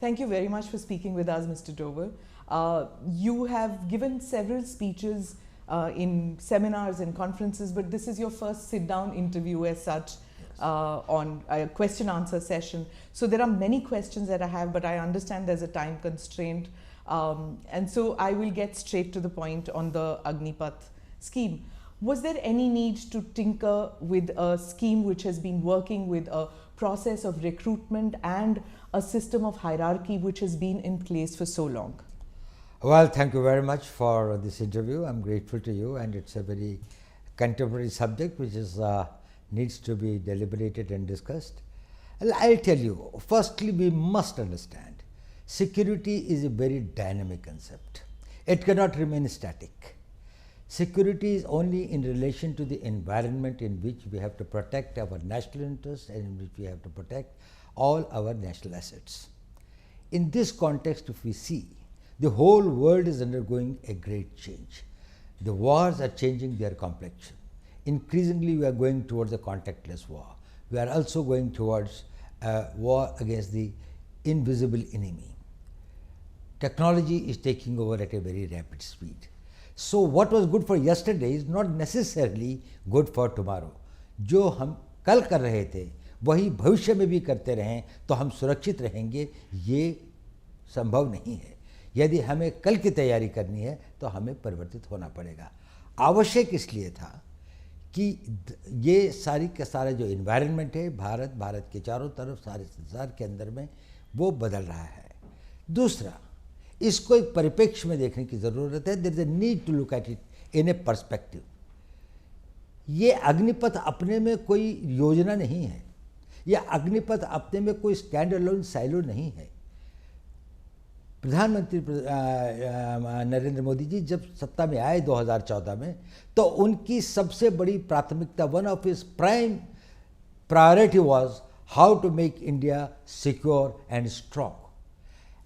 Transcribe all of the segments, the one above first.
Thank you very much for speaking with us, Mr. Dover. You have given several speeches in seminars and conferences, but this is your first sit-down interview as such on a question-answer session. So there are many questions that I have, but I understand there's a time constraint. And so I will get straight to the point on the Agnipath scheme. Was there any need to tinker with a scheme which has been working with a process of recruitment and a system of hierarchy which has been in place for so long? Well, thank you very much for this interview. I'm grateful to you, and it's a very contemporary subject which is needs to be deliberated and discussed. I'll tell you, firstly, we must understand security is a very dynamic concept. It cannot remain static. Security is only in relation to the environment in which we have to protect our national interests and in which we have to protect all our national assets. In this context, if we see, the whole world is undergoing a great change. The wars are changing their complexion. Increasingly, we are going towards a contactless war. We are also going towards a war against the invisible enemy. Technology is taking over at a very rapid speed. So what was good for yesterday is not necessarily good for tomorrow. जो हम कल कर रहे थे वही भविष्य में भी करते रहें तो हम सुरक्षित रहेंगे, ये संभव नहीं है। यदि हमें कल की तैयारी करनी है तो हमें परिवर्तित होना पड़ेगा। आवश्यक इसलिए था कि ये सारी का सारा जो इन्वायरमेंट है भारत के चारों तरफ सारे संसार के अंदर में वो बदल रहा है। दूसरा, इसको एक परिप्रेक्ष्य में देखने की ज़रूरत है। There is a need to look at it in a perspective. ये अग्निपथ अपने में कोई योजना नहीं है, यह अग्निपथ अपने में कोई स्टैंड अलोन साइलो नहीं है। प्रधानमंत्री नरेंद्र मोदी जी जब सत्ता में आए 2014 में, तो उनकी सबसे बड़ी प्राथमिकता, one of his prime priority was how to make India secure and strong.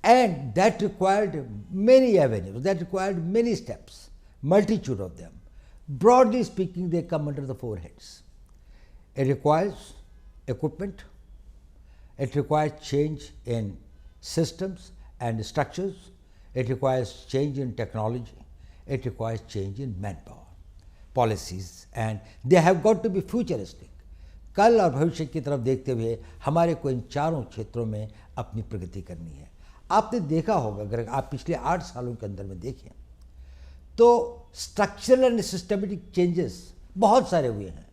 And that required many avenues, that required many steps, multitude of them. Broadly speaking, they come under the four heads. It requires equipment, it requires change in systems and structures, it requires change in technology, it requires change in manpower, policies, and they have got to be futuristic. कल और भविष्य की तरफ देखते हुए हमारे को इन चारों क्षेत्रों में अपनी प्रगति करनी है। आपने देखा होगा, अगर आप पिछले 8 सालों के अंदर में देखें तो स्ट्रक्चरल एंड सिस्टमेटिक चेंजेस बहुत सारे हुए हैं।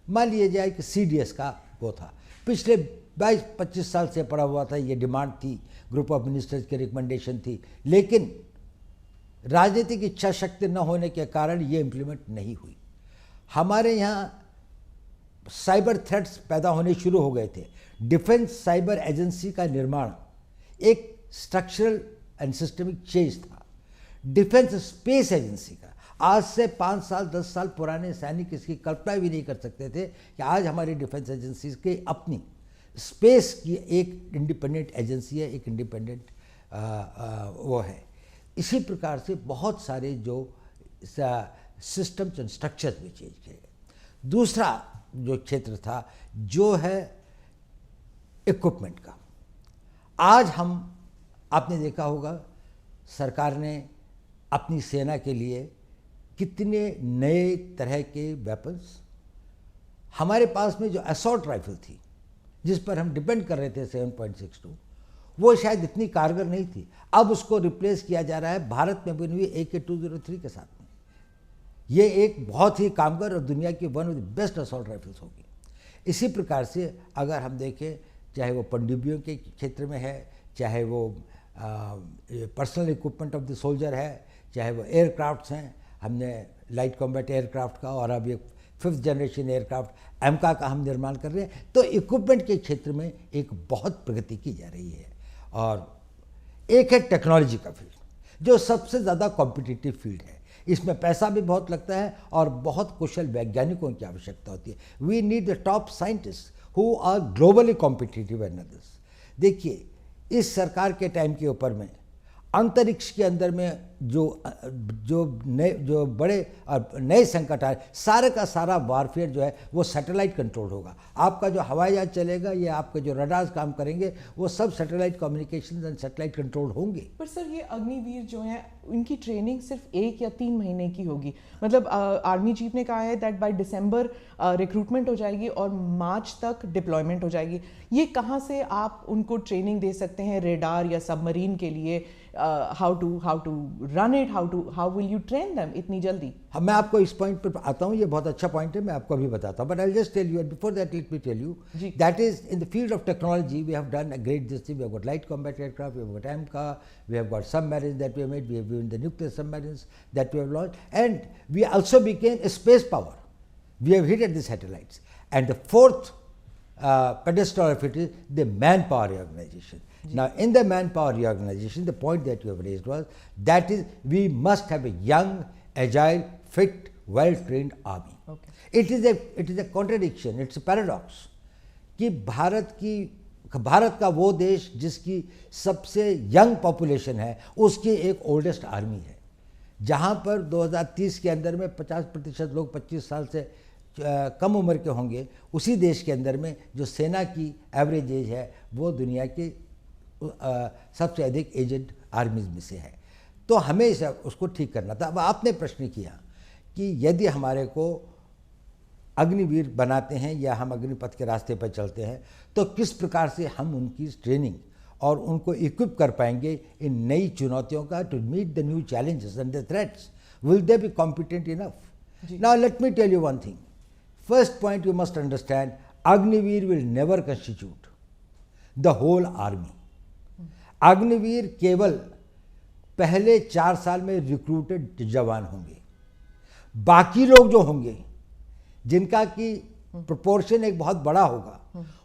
मान लिया जाए कि CDS का वो था, पिछले 22-25 साल से पड़ा हुआ था, ये डिमांड थी, ग्रुप ऑफ मिनिस्टर्स की रिकमेंडेशन थी, लेकिन राजनीतिक इच्छा शक्ति न होने के कारण ये इम्प्लीमेंट नहीं हुई। हमारे यहाँ साइबर थ्रेट्स पैदा होने शुरू हो गए थे। डिफेंस साइबर एजेंसी का निर्माण एक स्ट्रक्चरल एंड सिस्टमिक चेंज था। डिफेंस स्पेस एजेंसी का आज से 5 साल 10 साल पुराने सैनिक इसकी कल्पना भी नहीं कर सकते थे कि आज हमारी डिफेंस एजेंसी की अपनी स्पेस की एक इंडिपेंडेंट एजेंसी है, एक इंडिपेंडेंट वो है। इसी प्रकार से बहुत सारे जो सिस्टम्स एंड स्ट्रक्चर्स भी चेंज किए गए। दूसरा जो क्षेत्र था जो है इक्विपमेंट का। आज हम, आपने देखा होगा, सरकार ने अपनी सेना के लिए कितने नए तरह के वेपन्स, हमारे पास में जो असॉल्ट राइफल थी जिस पर हम डिपेंड कर रहे थे 7.62, वो शायद इतनी कारगर नहीं थी। अब उसको रिप्लेस किया जा रहा है भारत में बनी हुई AK-203 के साथ में। ये एक बहुत ही कामगर और दुनिया की one of the best assault rifles होगी। इसी प्रकार से अगर हम देखें, चाहे वो पनडुब्बियों के क्षेत्र में है, चाहे वो personal equipment of the soldier है, चाहे वो एयरक्राफ्ट्स हैं, हमने लाइट कॉम्बैट एयरक्राफ्ट का और अब ये 5th जनरेशन एयरक्राफ्ट एमका का हम निर्माण कर रहे हैं। तो इक्विपमेंट के क्षेत्र में एक बहुत प्रगति की जा रही है। और एक है टेक्नोलॉजी का फील्ड जो सबसे ज़्यादा कॉम्पिटिटिव फील्ड है। इसमें पैसा भी बहुत लगता है और बहुत कुशल वैज्ञानिकों की आवश्यकता होती है। We need the top scientist who are globally competitive and others. देखिए, इस सरकार के टाइम के ऊपर में अंतरिक्ष के अंदर में जो बड़े और नए संकट आ रहे, सारे का सारा वारफेयर जो है वो सैटेलाइट कंट्रोल होगा। आपका जो हवाई जहाज चलेगा या आपके जो रडार्स काम करेंगे वो सब satellite communication and satellite control होंगे। पर सर ये अग्निवीर जो है उनकी ट्रेनिंग सिर्फ 1 या 3 महीने की होगी। मतलब आर्मी चीफ ने कहा है दैट बाय दिसंबर रिक्रूटमेंट हो जाएगी और मार्च तक डिप्लॉयमेंट हो जाएगी। ये कहाँ से आप उनको ट्रेनिंग दे सकते हैं रेडार या सबमरीन के लिए? How to run it, how will you train them इतनी जल्दी? हाँ, मैं आपको इस पॉइंट पर आता हूँ, ये बहुत अच्छा पॉइंट है, मैं आपको अभी बताता हूँ। But I just tell you, before that let me tell you that is in the field of technology we have done a great this thing. We have got light combat aircraft, we have got AMCA, we have got submarines that we have made, we have given the nuclear submarines that we have launched, and we also became a space power. We have hit at the satellites. And the fourth pedestal of it is the manpower reorganization. Now, in the manpower reorganization, the point that you have raised was that is we must have a young, agile, fit, well-trained army. Okay. It is a contradiction, it's a paradox कि भारत का वो देश जिसकी सबसे young population है उसकी एक oldest army है, जहाँ पर 2030 के अंदर में 50% लोग 25 साल से कम उम्र के होंगे, उसी देश के अंदर में जो सेना की एवरेज एज है वो दुनिया की सबसे अधिक एजेड आर्मीज में से है। तो हमें उसको ठीक करना था। अब आपने प्रश्न किया कि यदि हमारे को अग्निवीर बनाते हैं या हम अग्निपथ के रास्ते पर चलते हैं तो किस प्रकार से हम उनकी ट्रेनिंग और उनको इक्विप कर पाएंगे इन नई चुनौतियों का, to meet the new challenges and the threats. Will they be competent enough? Now let me tell you one thing. First point you must understand, Agniveer will never constitute the whole army. Agniveer केवल पहले 4 साल में recruited जवान होंगे। बाकी लोग जो होंगे जिनका की प्रोपोर्शन एक बहुत बड़ा होगा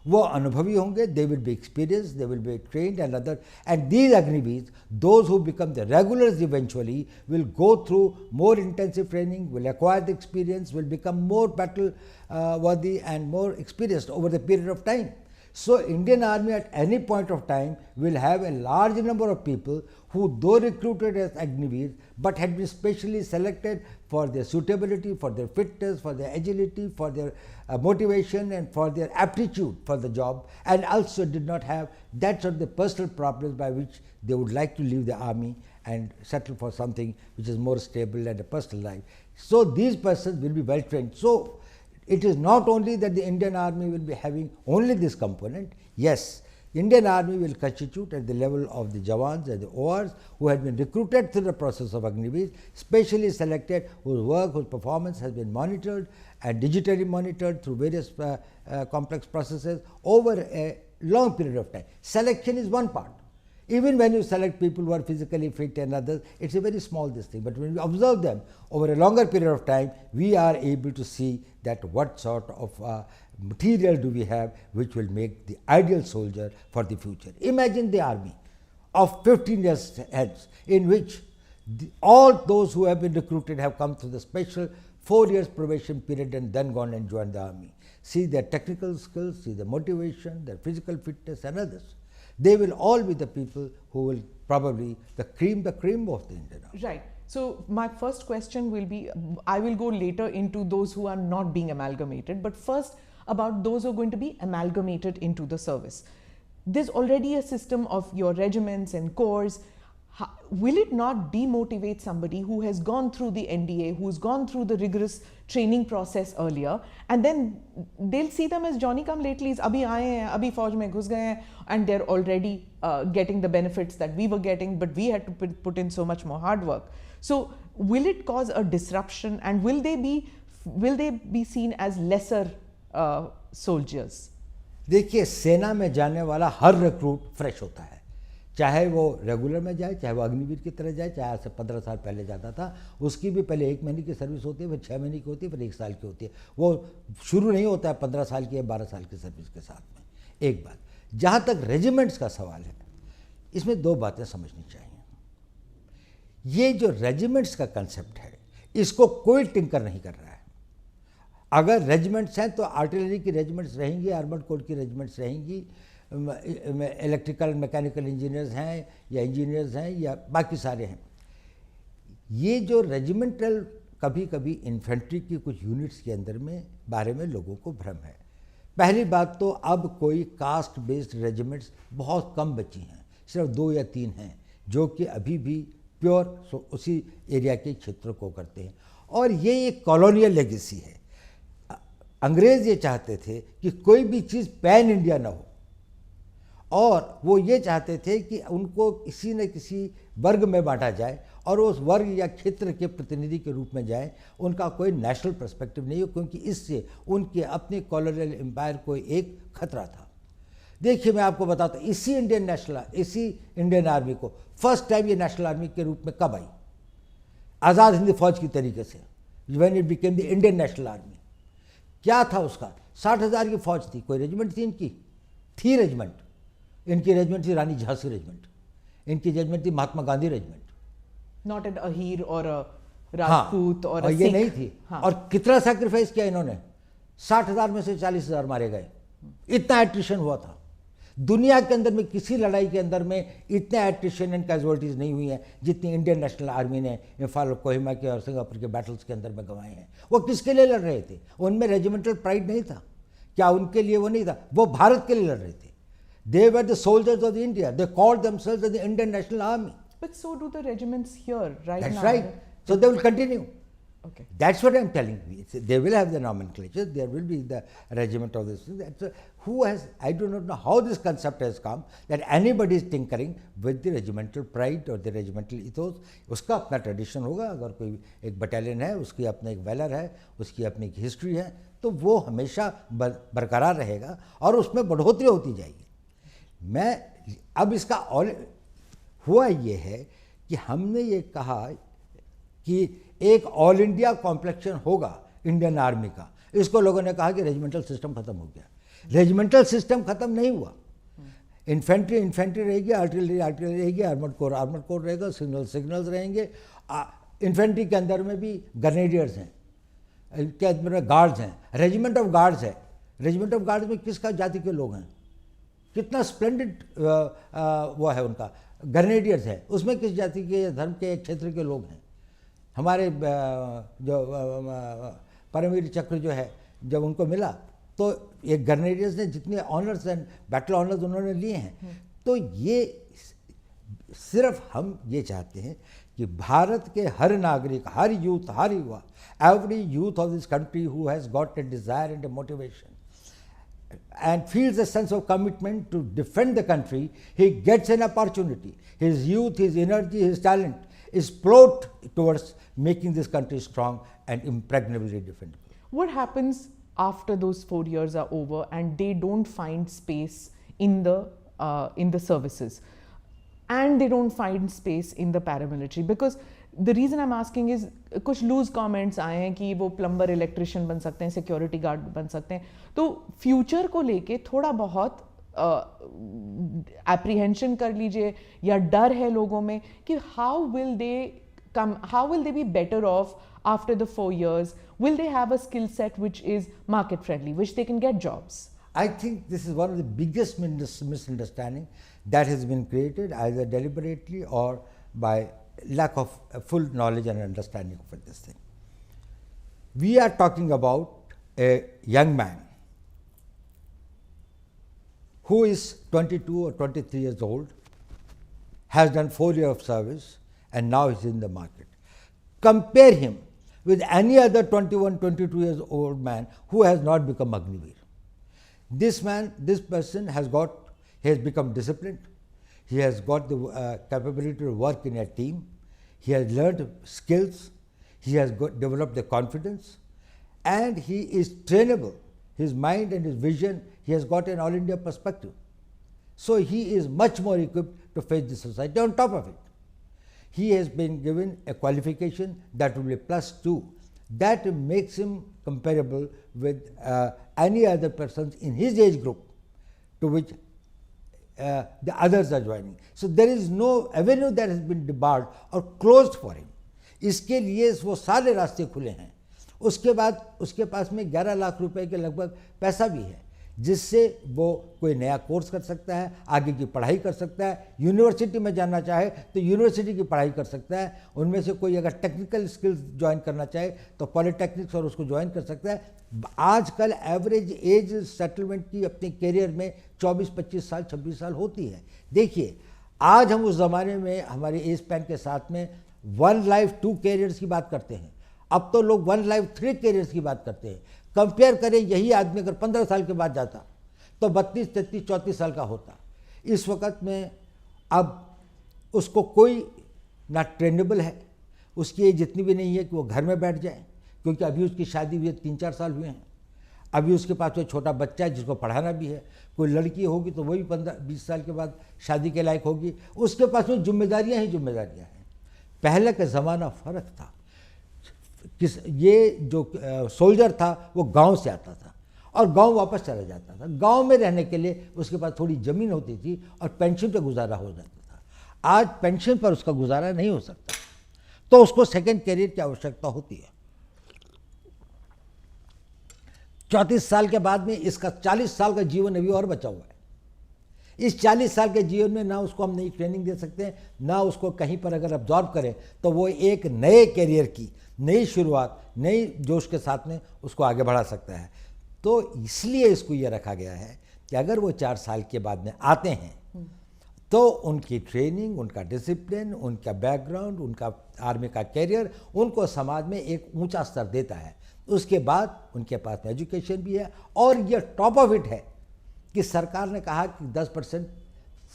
वो अनुभवी होंगे, they will be experience, they will be trained and other, and these Agniveer, those who become the regulars eventually will go through more intensive training, will acquire the experience, will become more battle worthy and more experienced over the period of time. So Indian Army at any point of time will have a large number of people who, though recruited as Agniveer, but had been specially selected for their suitability, for their fitness, for their agility, for their motivation and for their aptitude for the job, and also did not have that sort of the personal problems by which they would like to leave the army and settle for something which is more stable and a personal life. So these persons will be well trained. So it is not only that the Indian Army will be having only this component. Yes, Indian Army will constitute at the level of the Jawans and the ORs who had been recruited through the process of Agniveer, specially selected, whose work, whose performance has been monitored and digitally monitored through various complex processes over a long period of time. Selection is one part. Even when you select people who are physically fit and others, it's a very small this thing. But when you observe them over a longer period of time, we are able to see that what sort of material do we have which will make the ideal soldier for the future. Imagine the army of 15 years hence, in which all those who have been recruited have come through the special 4 years probation period and then gone and joined the army. See their technical skills, see their motivation, their physical fitness and others. They will all be the people who will probably the cream of the Indian Army. Right. So my first question will be, I will go later into those who are not being amalgamated, but first about those who are going to be amalgamated into the service. There's already a system of your regiments and corps. Will it not demotivate somebody who has gone through the NDA, who's gone through the rigorous training process earlier, and then they'll see them as Johnny come latelys, abhi aaye hain, abhi fauj mein ghus gaye hain, and they're already getting the benefits that we were getting, but we had to put in so much more hard work. So will it cause a disruption, and will they be seen as lesser soldiers? देखिए, सेना में जाने वाला हर recruit fresh होता है, चाहे वो regular में जाए, चाहे वो अग्निवीर की तरह जाए, चाहे आज से 15 साल पहले जाता था, उसकी भी पहले 1 महीने की सर्विस होती है, फिर 6 महीने की होती है, फिर 1 साल की होती है। वो शुरू नहीं होता है 15 साल की या 12 साल की सर्विस के साथ में। एक बात, जहाँ तक रेजिमेंट्स का सवाल है, इसमें 2 बातें समझनी चाहिए। ये जो रेजिमेंट्स का कंसेप्ट है, इसको कोई टिंकर नहीं कर रहा है। अगर रेजिमेंट्स हैं तो आर्टिलरी की रेजिमेंट्स रहेंगी, आर्मर्ड कोर की रेजिमेंट्स रहेंगी, इलेक्ट्रिकल मैकेनिकल इंजीनियर्स हैं या इंजीनियर्स हैं या बाकी सारे हैं। ये जो रेजिमेंटल, कभी कभी इन्फेंट्री की कुछ यूनिट्स के अंदर में बारे में लोगों को भ्रम है। पहली बात तो अब कोई कास्ट बेस्ड रेजिमेंट्स बहुत कम बची हैं, सिर्फ 2 या 3 हैं जो कि अभी भी प्योर उसी एरिया के क्षेत्र को करते हैं। और ये एक कॉलोनियल लेगेसी है। अंग्रेज़ ये चाहते थे कि कोई भी चीज़ पैन इंडिया ना हो, और वो ये चाहते थे कि उनको किसी न किसी वर्ग में बांटा जाए और उस वर्ग या क्षेत्र के प्रतिनिधि के रूप में जाए। उनका कोई नेशनल पर्सपेक्टिव नहीं हो, क्योंकि इससे उनके अपने कॉलोनियल एम्पायर को एक खतरा था। देखिए, मैं आपको बताता हूँ, इसी इंडियन आर्मी को फर्स्ट टाइम ये नेशनल आर्मी के रूप में कब आई? आज़ाद हिंद फौज की तरीके से, when it became the Indian national army. क्या था उसका? 60,000 की फौज थी। कोई रेजिमेंट थी इनकी? थी रेजिमेंट। इनकी रेजिमेंट थी रानी झांसी रेजिमेंट, इनकी रेजिमेंट थी Mahatma Gandhi regiment. Not an Ahir और राजपूत और ये नहीं थी। और कितना सैक्रिफाइस किया इन्होंने? 60,000 में से 40,000 मारे गए। इतना एट्रिशन हुआ था। दुनिया के अंदर में किसी लड़ाई के अंदर में इतने एट्रिशन एंड कैजुअलिटीज़ नहीं हुई हैं जितनी इंडियन नेशनल आर्मी ने इम्फाल, कोहिमा के और सिंगापुर के बैटल्स के अंदर में गंवाए हैं। वो किसके लिए लड़ रहे थे? उनमें रेजिमेंटल प्राइड नहीं था क्या? उनके लिए वो नहीं था। वो भारत के लिए लड़ रहे थे। They were the soldiers of India. They called themselves as the Indian National Army. But so do the regiments here, right? That's now. right. So they will continue. Okay. That's what I'm telling you. They will have the nomenclature. There will be the regiment of this. I do not know how this concept has come that anybody is tinkering with the regimental pride or the regimental ethos. उसका अपना tradition होगा। अगर कोई एक battalion है, उसकी अपना एक वैलर है, उसकी अपनी एक हिस्ट्री है, तो वो हमेशा बरकरार रहेगा और उसमें बढ़ोतरी होती जाएगी। अब इसका हुआ ये है कि हमने ये कहा कि एक ऑल इंडिया कॉम्प्लेक्शन होगा इंडियन आर्मी का। इसको लोगों ने कहा कि रेजिमेंटल सिस्टम खत्म हो गया। रेजिमेंटल सिस्टम खत्म नहीं हुआ। इन्फेंट्री रहेगी, आर्टिलरी रहेगी, आर्मर्ड कोर रहेगा, सिग्नल्स रहेंगे। इन्फेंट्री के अंदर में भी ग्रेनेडियर्स हैं, के अंदर में गार्ड्स हैं, रेजिमेंट ऑफ गार्ड्स है। रेजिमेंट ऑफ गार्ड्स में किसका जाति के लोग हैं? कितना स्प्लेंडेड वो है उनका। ग्रेनेडियर्स है, उसमें किस जाति के, धर्म के, एक क्षेत्र के लोग हैं। हमारे जो परमवीर चक्र जो है, जब उनको मिला तो एक ग्रेनेडियर्स ने जितने ऑनर्स एंड बैटल ऑनर्स उन्होंने लिए हैं। तो ये सिर्फ हम ये चाहते हैं कि भारत के हर नागरिक, हर यूथ, हर युवा, every youth of this country who has got a desire and a motivation and feels a sense of commitment to defend the country, he gets an opportunity. His youth, his energy, his talent is plowed towards making this country strong and impregnably defendable. What happens after those 4 years are over and they don't find space in the services, and they don't find space in the paramilitary? Because the reason I'm asking is कुछ loose comments आए हैं कि वो plumber, electrician बन सकते हैं, security guard बन सकते हैं। तो फ्यूचर को लेके थोड़ा बहुत एप्रीहेंशन कर लीजिए या डर है लोगों में कि how will they be better of after the 4 years? Will they have a skill set which is market friendly, which they can get jobs? I think this is one of the biggest misunderstanding that has been created either deliberately or by lack of full knowledge and understanding of this thing. We are talking about a young man who is 22 or 23 years old, has done 4 years of service and now is in the market. Compare him with any other 21, 22 years old man who has not become Agniveer. This person has become disciplined. He has got the capability to work in a team. He has learned skills. He has developed the confidence, and he is trainable. His mind and his vision, he has got an all India perspective. So he is much more equipped to face the society. On top of it, he has been given a qualification that will be +2. That makes him comparable with any other persons in his age group to which the others are joining. So there is no avenue that has been debarred or closed for him. इसके लिए वो सारे रास्ते खुले हैं। उसके बाद उसके पास में 11 लाख रुपए के लगभग पैसा भी है, जिससे वो कोई नया कोर्स कर सकता है, आगे की पढ़ाई कर सकता है, यूनिवर्सिटी में जाना चाहे तो यूनिवर्सिटी की पढ़ाई कर सकता है, उनमें से कोई अगर टेक्निकल स्किल्स ज्वाइन करना चाहे तो पॉलिटेक्निक्स और उसको ज्वाइन कर सकता है। आजकल एवरेज एज सेटलमेंट की अपने करियर में 24-25 साल 26 साल होती है। देखिए आज हम उस ज़माने में हमारे एज स्पैन के साथ में 1 लाइफ 2 कैरियर्स की बात करते हैं, अब तो लोग 1 लाइफ 3 कैरियर्स की बात करते हैं। कंपेयर करें, यही आदमी अगर 15 साल के बाद जाता तो 32, 33, 34 साल का होता। इस वक्त में अब उसको कोई ना ट्रेंडेबल है, उसकी एज इतनी भी नहीं है कि वो घर में बैठ जाए, क्योंकि अभी उसकी शादी हुई 3-4 साल हुए हैं, अभी उसके पास कोई छोटा बच्चा है जिसको पढ़ाना भी है, कोई लड़की होगी तो वही 15-20 साल के बाद शादी के लायक होगी, उसके पास में जिम्मेदारियाँ ही जिम्मेदारियाँ हैं। पहले का ज़माना फ़र्क था, ये जो सोल्जर था वो गांव से आता था और गांव वापस चला जाता था। गांव में रहने के लिए उसके पास थोड़ी ज़मीन होती थी और पेंशन पर गुजारा हो जाता था। आज पेंशन पर उसका गुजारा नहीं हो सकता, तो उसको सेकंड कैरियर की आवश्यकता होती है। 34 साल के बाद में इसका 40 साल का जीवन अभी और बचा हुआ है। इस 40 साल के जीवन में ना उसको हम नई ट्रेनिंग दे सकते हैं, ना उसको कहीं पर अगर अब्जॉर्व करें तो वो एक नए कैरियर की नई शुरुआत, नई जोश के साथ में उसको आगे बढ़ा सकता है। तो इसलिए इसको ये रखा गया है कि अगर वो 4 साल के बाद में आते हैं तो उनकी ट्रेनिंग, उनका डिसिप्लिन, उनका बैकग्राउंड, उनका आर्मी का कैरियर उनको समाज में एक ऊंचा स्तर देता है। उसके बाद उनके पास में एजुकेशन भी है, और ये टॉप ऑफ इट है कि सरकार ने कहा कि 10%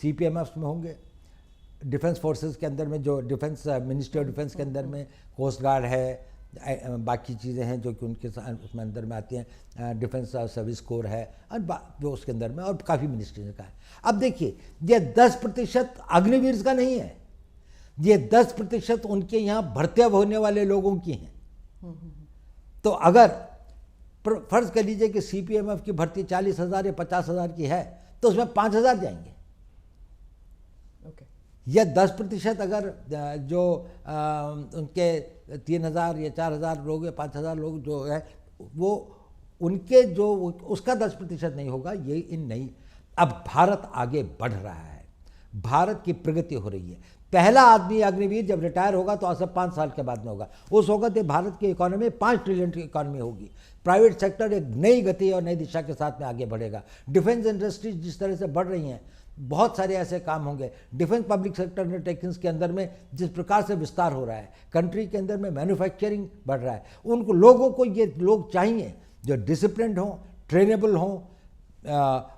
CPMF में होंगे, डिफेंस फोर्सेस के अंदर में, जो डिफेंस मिनिस्ट्री ऑफ डिफेंस के अंदर में कोस्ट गार्ड है, बाकी चीज़ें हैं जो कि उनके उसमें अंदर में आती हैं, डिफेंस सर्विस कोर है, और जो उसके अंदर में और काफ़ी मिनिस्ट्री का है। अब देखिए ये 10% अग्निवीर का नहीं है, ये 10% उनके यहाँ भर्ती होने वाले लोगों की हैं। तो अगर फर्ज कर लीजिए कि CPMF की भर्ती 40,000 या 50,000 की है तो उसमें 5,000 जाएंगे। या 10% अगर जो उनके 3,000 या 4,000 लोग या 5,000 लोग जो है वो उनके जो उसका 10% नहीं होगा। ये इन नहीं, अब भारत आगे बढ़ रहा है, भारत की प्रगति हो रही है। पहला आदमी अग्निवीर जब रिटायर होगा तो आज से 5 साल के बाद में होगा, उस वक्त भारत की इकोनॉमी 5 ट्रिलियन की इकोनॉमी होगी। प्राइवेट सेक्टर एक नई गति और नई दिशा के साथ में आगे बढ़ेगा। डिफेंस इंडस्ट्रीज जिस तरह से बढ़ रही हैं, बहुत सारे ऐसे काम होंगे। डिफेंस पब्लिक सेक्टर अंडरटेकिंग्स के अंदर में जिस प्रकार से विस्तार हो रहा है, कंट्री के अंदर में मैन्युफैक्चरिंग बढ़ रहा है, उनको लोगों को ये लोग चाहिए जो डिसिप्लिन्ड हों, ट्रेनेबल हों,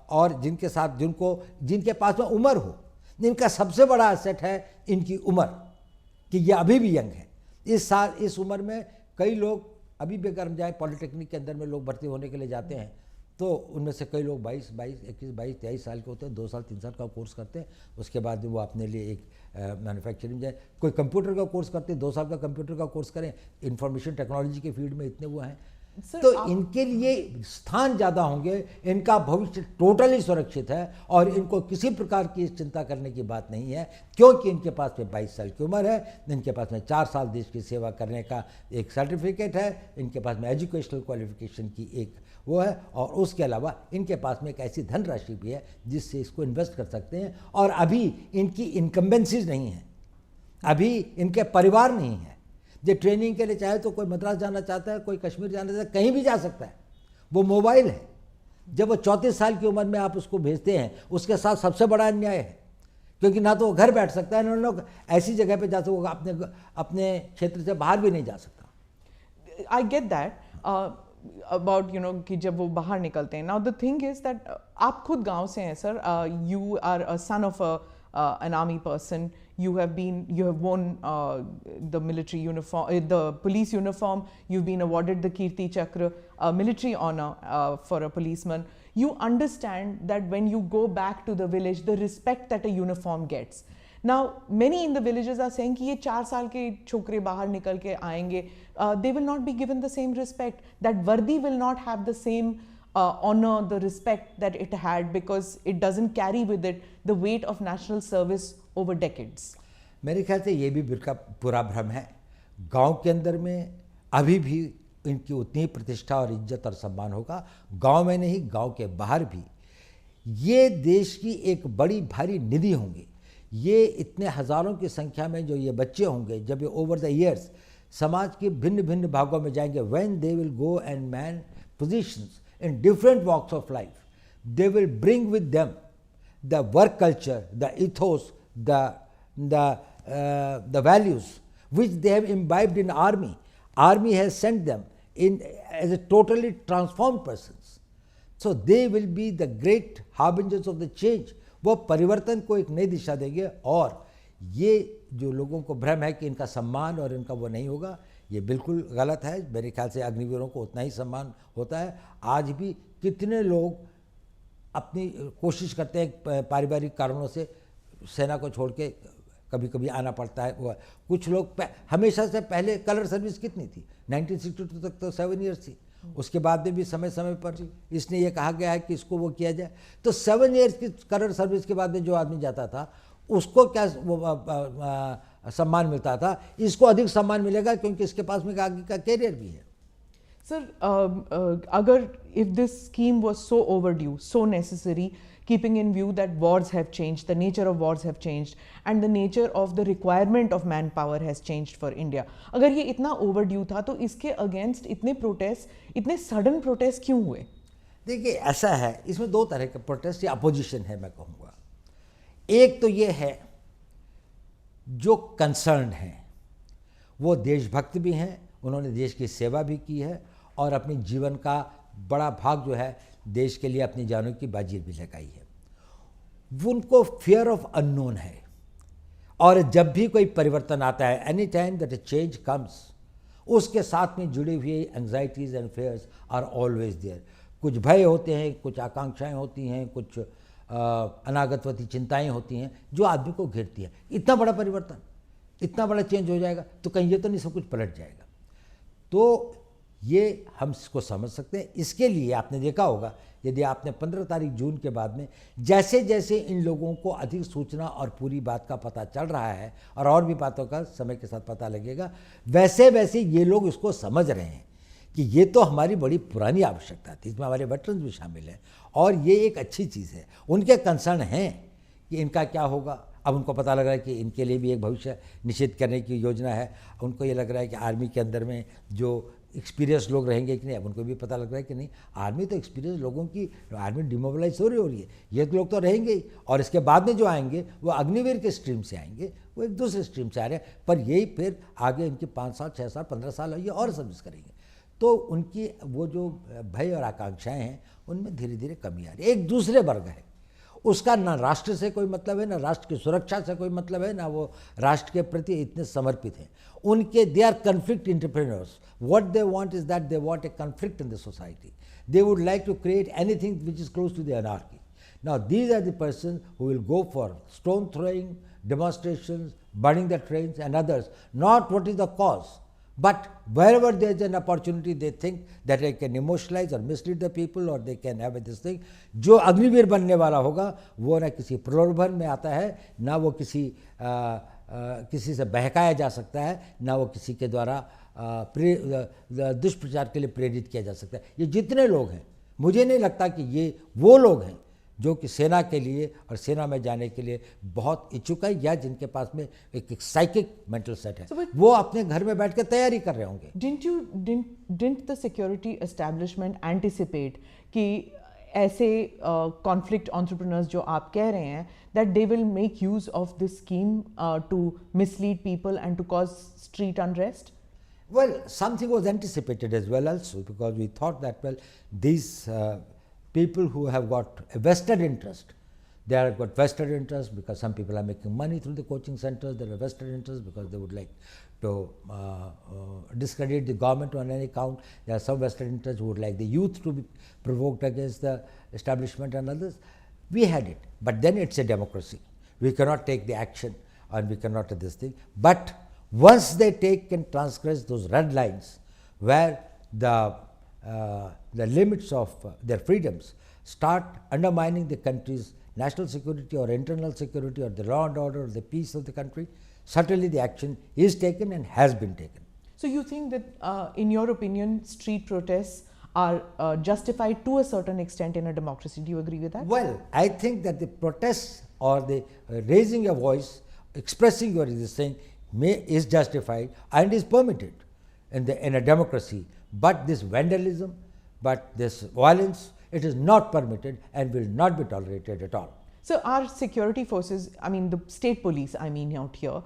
और जिनके साथ जिनके पास में उम्र हो। इनका सबसे बड़ा एसेट है इनकी उम्र, कि ये अभी भी यंग है। इस उम्र में कई लोग अभी भी अगर हम जाए पॉलिटेक्निक के अंदर में लोग भर्ती होने के लिए जाते हैं तो उनमें से कई लोग 22, 21, 23 साल के होते हैं, 2 साल 3 साल का कोर्स करते हैं, उसके बाद वो अपने लिए एक मैन्युफैक्चरिंग जाए। कोई कंप्यूटर का कोर्स करते हैं, 2 साल का कंप्यूटर का कोर्स करें, इंफॉर्मेशन टेक्नोलॉजी के फील्ड में इतने वो हैं, तो इनके लिए स्थान ज़्यादा होंगे, इनका भविष्य टोटली सुरक्षित है और इनको किसी प्रकार की चिंता करने की बात नहीं है, क्योंकि इनके पास में 22 साल की उम्र है, इनके पास में 4 साल देश की सेवा करने का एक सर्टिफिकेट है, इनके पास में एजुकेशनल क्वालिफिकेशन की एक वो है, और उसके अलावा इनके पास में एक ऐसी धनराशि भी है जिससे इसको इन्वेस्ट कर सकते हैं। और अभी इनकी इनकम्बेंसीज नहीं है, अभी इनके परिवार नहीं है। जो ट्रेनिंग के लिए चाहे तो कोई मद्रास जाना चाहता है, कोई कश्मीर जाना चाहता है, कहीं भी जा सकता है, वो मोबाइल है। जब वो 34 साल की उम्र में आप उसको भेजते हैं, उसके साथ सबसे बड़ा अन्याय है, क्योंकि ना तो वो घर बैठ सकता है, ना ऐसी जगह पे जा सकता होगा, अपने क्षेत्र से बाहर भी नहीं जा सकता। आई गेट दैट अबाउट कि जब वो बाहर निकलते हैं। Now the thing is that आप खुद गांव से हैं sir, you are a son of an army person, you have worn the military uniform, the police uniform, you've been awarded the Kirti Chakra, military honor for a policeman. You understand that when you go back to the village, the respect that a uniform gets. Now many in the villages are saying कि ये 4 साल के छोकरे बाहर निकल के आएंगे, they will not be given the same respect, that वर्दी will not have the same honor, the respect that it had, because it doesn't carry with it the weight of national service over decades. मेरे ख्याल से ये भी बिल्कुल पूरा भ्रम है। गांव के अंदर में अभी भी इनकी उतनी ही प्रतिष्ठा और इज्जत और सम्मान होगा, गांव में नहीं, गांव के बाहर भी। ये देश की एक बड़ी भारी निधि होंगी। ये इतने हज़ारों की संख्या में जो ये बच्चे होंगे, जब ये ओवर द ईयर्स समाज के भिन्न भिन्न भागों में जाएंगे, when they will go and man positions in different walks of life, they will bring with them the work culture, the ethos, the values which they have imbibed in army. Army has sent them in as a totally transformed persons. So they will be the great harbingers of the change. वो परिवर्तन को एक नई दिशा देंगे। और ये जो लोगों को भ्रम है कि इनका सम्मान और इनका वो नहीं होगा, ये बिल्कुल गलत है। मेरे ख्याल से अग्निवीरों को उतना ही सम्मान होता है। आज भी कितने लोग अपनी कोशिश करते हैं, पारिवारिक कारणों से सेना को छोड़ के कभी कभी आना पड़ता है। वो कुछ लोग हमेशा से पहले कलर सर्विस कितनी थी, 1962 तक तो 7 ईयर्स थी। उसके बाद में भी समय समय पर इसने ये कहा गया है कि इसको वो किया जाए। तो 7 ईयर्स की कलर सर्विस के बाद में जो आदमी जाता था उसको क्या वो सम्मान मिलता था, इसको अधिक सम्मान मिलेगा क्योंकि इसके पास में आगे का कैरियर भी है। Sir, agar if this scheme was so overdue, so necessary, keeping in view that wars have changed, the nature of wars have changed, and the nature of the requirement of manpower has changed for India, अगर ये इतना overdue था तो इसके against इतने protest, इतने sudden protest क्यों हुए? देखिए ऐसा है, इसमें दो तरह के प्रोटेस्ट या अपोजिशन है मैं कहूँगा। एक तो ये है जो कंसर्न हैं, वो देशभक्त भी हैं, उन्होंने देश की सेवा भी की है और अपने जीवन का बड़ा भाग जो है देश के लिए अपनी जानों की बाजी भी लगाई है। उनको फियर ऑफ अननोन है और जब भी कोई परिवर्तन आता है, any time that a change comes, उसके साथ में जुड़ी हुई anxieties and fears are always there. कुछ भय होते हैं, कुछ आकांक्षाएं होती हैं, कुछ अनागतवती चिंताएं होती हैं जो आदमी को घेरती है। इतना बड़ा परिवर्तन, इतना बड़ा चेंज हो जाएगा तो कहीं ये तो नहीं सब कुछ पलट जाएगा। तो ये हम इसको समझ सकते हैं। इसके लिए आपने देखा होगा, यदि आपने 15 तारीख जून के बाद में जैसे जैसे इन लोगों को अधिक सूचना और पूरी बात का पता चल रहा है और भी बातों का समय के साथ पता लगेगा, वैसे वैसे ये लोग इसको समझ रहे हैं कि ये तो हमारी बड़ी पुरानी आवश्यकता थी, इसमें हमारे वेटरन्स भी शामिल हैं और ये एक अच्छी चीज़ है। उनके कंसर्न हैं कि इनका क्या होगा। अब उनको पता लग रहा है कि इनके लिए भी एक भविष्य निश्चित करने की योजना है। उनको ये लग रहा है कि आर्मी के अंदर में जो एक्सपीरियंस लोग रहेंगे कि नहीं, अब उनको भी पता लग रहा है कि नहीं, आर्मी तो एक्सपीरियंस लोगों की, आर्मी डिमोबिलाइज हो रही है, ये लोग तो रहेंगे ही। और इसके बाद में जो आएंगे वो अग्निवीर के स्ट्रीम से आएंगे, वो एक दूसरे स्ट्रीम से आ रहे हैं, पर यही फिर आगे इनके 5 साल 6 साल 15 साल ये और सर्विस करेंगे। तो उनकी वो जो भय और आकांक्षाएँ हैं उनमें धीरे धीरे कमी आ रही है। एक दूसरे वर्ग है, उसका ना राष्ट्र से कोई मतलब है, ना राष्ट्र की सुरक्षा से कोई मतलब है, ना वो राष्ट्र के प्रति इतने समर्पित हैं। उनके they are conflict entrepreneurs. What they want is that they want a conflict in the society. They would like to create anything which is close to the anarchy. Now these are the person who will go for stone throwing, demonstrations, burning the trains and others, not what is the cause. But wherever there is an opportunity, they think that they can emotionalize or mislead the people or they can have this thing. जो अग्निवीर बनने वाला होगा वो ना किसी प्रलोभन में आता है, ना वो किसी से बहकाया जा सकता है, ना वो किसी के द्वारा दुष्प्रचार के लिए प्रेरित किया जा सकता है। ये जितने लोग हैं, मुझे नहीं लगता कि ये वो लोग हैं जो कि सेना के लिए और सेना में जाने के लिए बहुत इच्छुक है या जिनके पास में एक साइकिक मेंटल सेट है। वो अपने घर में बैठ कर तैयारी कर रहे होंगे। Didn't the security establishment anticipate कि ऐसे conflict entrepreneurs जो आप कह रहे हैं that they will make use of this scheme to mislead people and to cause street unrest? Well, something was anticipated as well also, because we thought that, well, these people who have got a vested interest, they have got vested interest because some people are making money through the coaching centers. They have vested interest because they would like to discredit the government on any count. There are some vested interests who would like the youth to be provoked against the establishment and others. We had it, but then it's a democracy. We cannot take the action and we cannot do this thing. But once they take and transgress those red lines where the limits of their freedoms start undermining the country's national security or internal security or the law and order or the peace of the country, certainly the action is taken and has been taken. So you think that, in your opinion, street protests are justified to a certain extent in a democracy? Do you agree with that? Well, I think that the protests or the raising a voice, expressing your resistance is justified and is permitted in a democracy. But this vandalism, but this violence, it is not permitted and will not be tolerated at all. So our security forces, I mean the state police, I mean out here,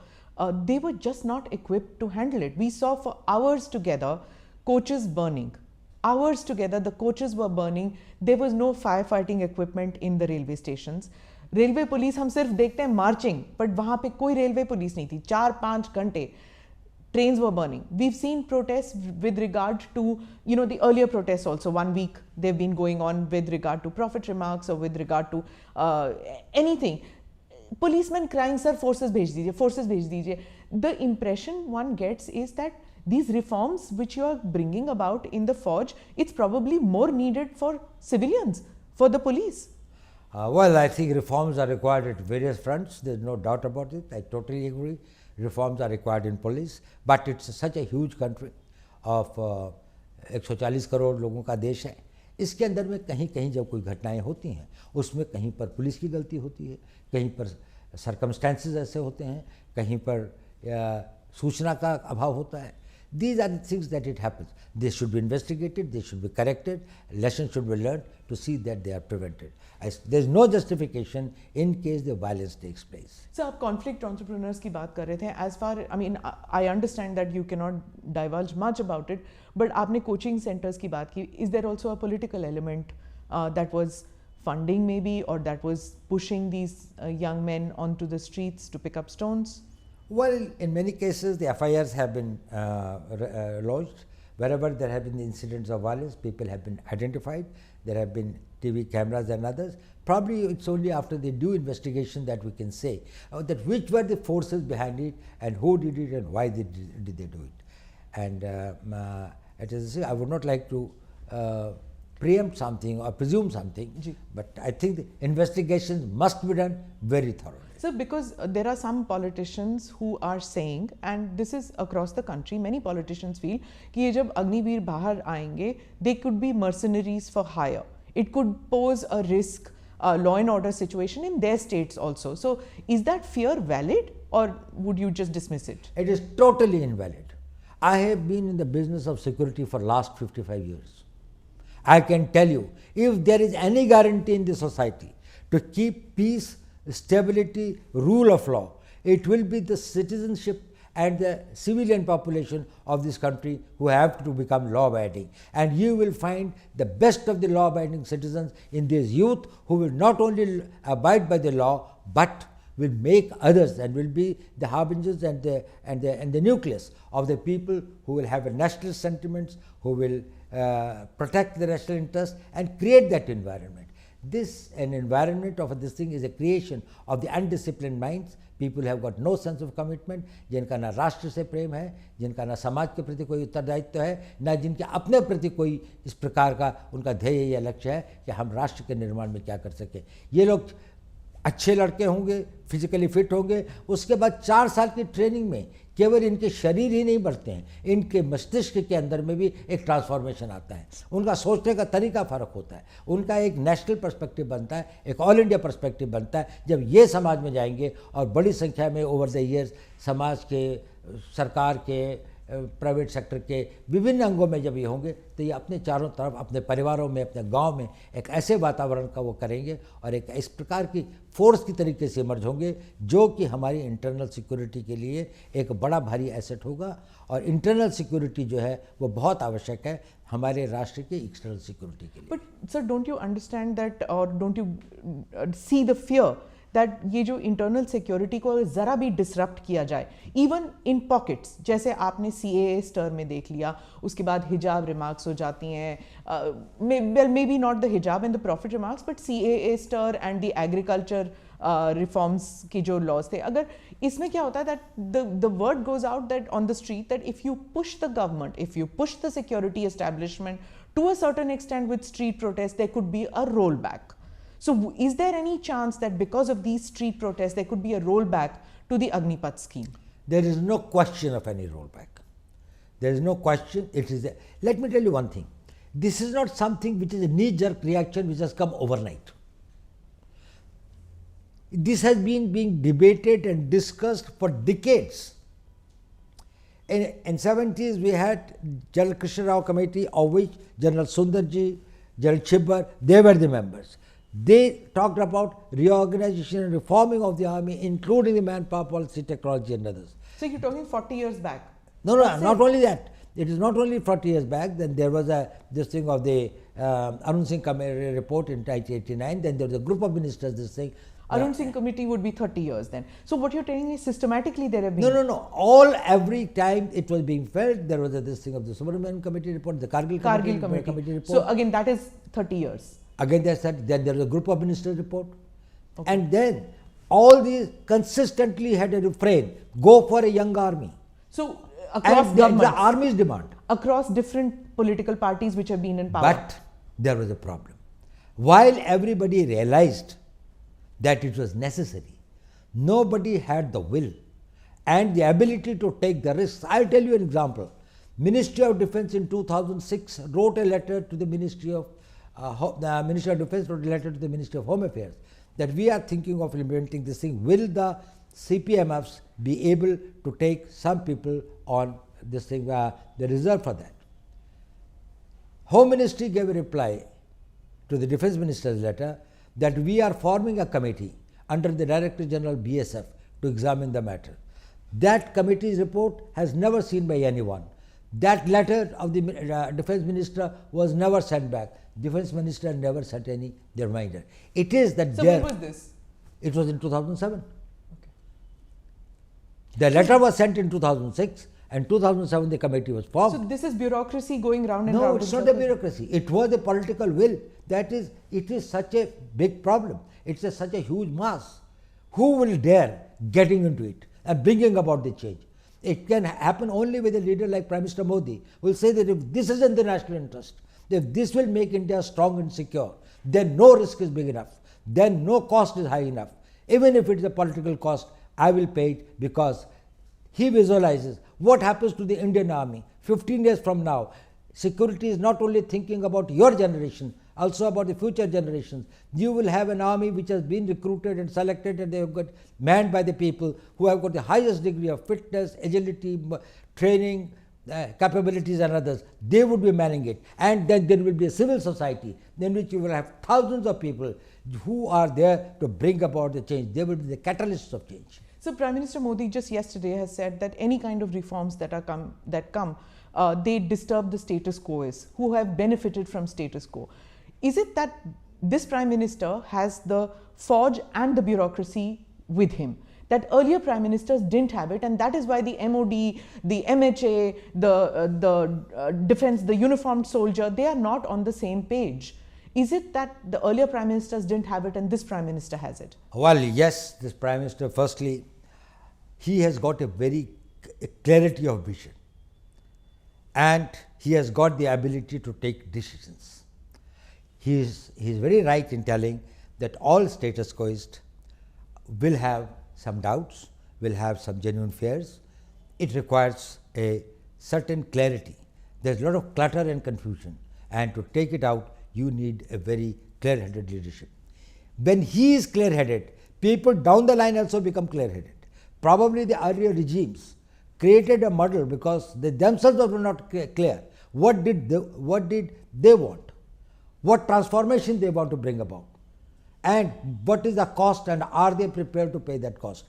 they were just not equipped to handle it. We saw for hours together coaches burning. Hours together the coaches were burning. There was no firefighting equipment in the railway stations. Railway police हम सिर्फ देखते हैं marching, but वहाँ पे कोई railway police नहीं थी. 4-5 घंटे trains were burning. We've seen protests with regard to, the earlier protests also. 1 week they've been going on with regard to prophet remarks or with regard to anything. Policemen crying, sir, forces bhej dijiye, forces bhej dijiye. The impression one gets is that these reforms which you are bringing about in the forge, it's probably more needed for civilians, for the police. Well, I think reforms are required at various fronts. There's no doubt about it. I totally agree. Reforms are required in police, but it's such a huge country of 140 crore लोगों का देश है. इसके अंदर में कहीं कहीं जब कोई घटनाएं होती हैं, उसमें कहीं पर पुलिस की गलती होती है, कहीं पर सर्कमस्टेंसेस ऐसे होते हैं, कहीं पर सूचना का अभाव होता है. These are the things that it happens. They should be investigated, they should be corrected, lessons should be learned to see that they are prevented. There is no justification in case the violence takes place. So, आप conflict entrepreneurs की बात कर रहे थे. As far, I mean, I understand that you cannot divulge much about it, but आपने coaching centers की बात की. Is there also a political element that was funding maybe, or that was pushing these young men onto the streets to pick up stones? Well, in many cases, the FIRs have been lodged. Wherever there have been incidents of violence, people have been identified. There have been TV cameras and others. Probably it's only after the due investigation that we can say that which were the forces behind it and who did it and why did they do it. And I would not like to preempt something or presume something, but I think the investigations must be done very thoroughly. So, because there are some politicians who are saying, and this is across the country, many politicians feel कि ये जब अग्निवीर बाहर आएंगे, they could be mercenaries for hire. It could pose a risk, law and order situation in their states also. So, is that fear valid, or would you just dismiss it? It is totally invalid. I have been in the business of security for last 55 years. I can tell you, if there is any guarantee in the society to keep peace, stability, rule of law, it will be the citizenship and the civilian population of this country who have to become law-abiding. And you will find the best of the law-abiding citizens in this youth who will not only abide by the law, but will make others and will be the harbingers and the nucleus of the people who will have a national sentiments, who will protect the national interest and create that environment. An environment of this thing is a creation of the undisciplined minds. People have got no sense of commitment, जिनका ना राष्ट्र से प्रेम है, जिनका ना समाज के प्रति कोई उत्तरदायित्व है, ना जिनके अपने प्रति कोई इस प्रकार का उनका ध्येय या लक्ष्य है कि हम राष्ट्र के निर्माण में क्या कर सकें. ये लोग अच्छे लड़के होंगे, फिजिकली फिट होंगे, उसके बाद 4 साल की ट्रेनिंग में केवल इनके शरीर ही नहीं बढ़ते हैं, इनके मस्तिष्क के अंदर में भी एक ट्रांसफॉर्मेशन आता है. उनका सोचने का तरीका फ़र्क होता है, उनका एक नेशनल पर्सपेक्टिव बनता है, एक ऑल इंडिया पर्सपेक्टिव बनता है. जब ये समाज में जाएंगे और बड़ी संख्या में ओवर द ईयर्स समाज के, सरकार के, प्राइवेट सेक्टर के विभिन्न अंगों में जब ये होंगे, तो ये अपने चारों तरफ, अपने परिवारों में, अपने गांव में एक ऐसे वातावरण का वो करेंगे और एक इस प्रकार की फोर्स की तरीके से इमर्ज होंगे जो कि हमारी इंटरनल सिक्योरिटी के लिए एक बड़ा भारी एसेट होगा. और इंटरनल सिक्योरिटी जो है वो बहुत आवश्यक है हमारे राष्ट्र की एक्सटर्नल सिक्योरिटी के लिए. But sir, don't you understand that और don't you see the fear that ये जो इंटरनल सिक्योरिटी को ज़रा भी डिसरप्ट किया जाए, इवन इन पॉकेट्स, जैसे आपने CAA स्टर में देख लिया, उसके बाद हिजाब रिमार्क्स हो जाती हैं, well may be not the hijab and the profit remarks, but CAA स्टर एंड द एग्रीकल्चर रिफॉर्म्स की जो लॉज थे, अगर इसमें क्या होता है that the word goes out that on the street that if you push the government, if you push the security establishment to a certain extent with street protest, there could be a roll back. So, is there any chance that because of these street protests, there could be a rollback to the Agnipath scheme? There is no question of any rollback. There is no question. It is. Let me tell you one thing. This is not something which is a knee-jerk reaction which has come overnight. This has been being debated and discussed for decades. In 70s, we had General Krishna Rao Committee, of which General Sundarji, General Chibbar, they were the members. They talked about reorganization and reforming of the army, including the manpower policy, technology and others. So you're talking 40 years back? No, not only that. It is not only 40 years back. Then there was this thing of the Arun Singh Committee report in 1989. Then there was a group of ministers, this thing. Arun Singh Committee would be 30 years then. So what you're telling me, systematically there have been... No. Every time it was being felt, there was this thing of the Subramanian Committee report, the Kargil Committee report. So again, that is 30 years. Again, then there was a group of ministers report. Okay. And then all these consistently had a refrain, go for a young army. So across the army's demand. Across different political parties which have been in power. But there was a problem. While everybody realized that it was necessary, nobody had the will and the ability to take the risks. I'll tell you an example. Ministry of Defence in 2006 wrote a letter to the Ministry of Defence wrote a letter to the Ministry of Home Affairs that we are thinking of implementing this thing. Will the CPMFs be able to take some people on this thing, the reserve for that? Home Ministry gave a reply to the Defence Minister's letter that we are forming a committee under the Director General BSF to examine the matter. That committee's report has never seen by anyone. That letter of the Defence Minister was never sent back. Defence Minister never sent any reminder. It is that So when was this? It was in 2007. Okay. The letter was sent in 2006 and 2007 the committee was formed. So this is bureaucracy going round and round? No, it's not a bureaucracy. It was a political will. That is, it is such a big problem. It's such a huge mass. Who will dare getting into it and bringing about the change? It can happen only with a leader like Prime Minister Modi, who will say that if this is in the national interest, if this will make India strong and secure, then no risk is big enough, then no cost is high enough. Even if it is a political cost, I will pay it, because he visualizes what happens to the Indian army 15 years from now. Security is not only thinking about your generation, also about the future generations. You will have an army which has been recruited and selected, and they have got manned by the people who have got the highest degree of fitness, agility, training, capabilities and others. They would be manning it. And then there will be a civil society in which you will have thousands of people who are there to bring about the change. They will be the catalysts of change. So Prime Minister Modi just yesterday has said that any kind of reforms that come, they disturb the status quo, who have benefited from status quo. Is it that this Prime Minister has the forge and the bureaucracy with him, that earlier Prime Ministers didn't have it, and that is why the MOD, the MHA, the defense, the uniformed soldier, they are not on the same page? Is it that the earlier Prime Ministers didn't have it and this Prime Minister has it? Well, yes, this Prime Minister, firstly, he has got a very clarity of vision, and he has got the ability to take decisions. He is very right in telling that all status quoists will have some doubts, will have some genuine fears. It requires a certain clarity. There is a lot of clutter and confusion, and to take it out, you need a very clear-headed leadership. When he is clear-headed, people down the line also become clear-headed. Probably the earlier regimes created a muddle because they themselves were not clear. What did they want? What transformation they want to bring about? And what is the cost, and are they prepared to pay that cost?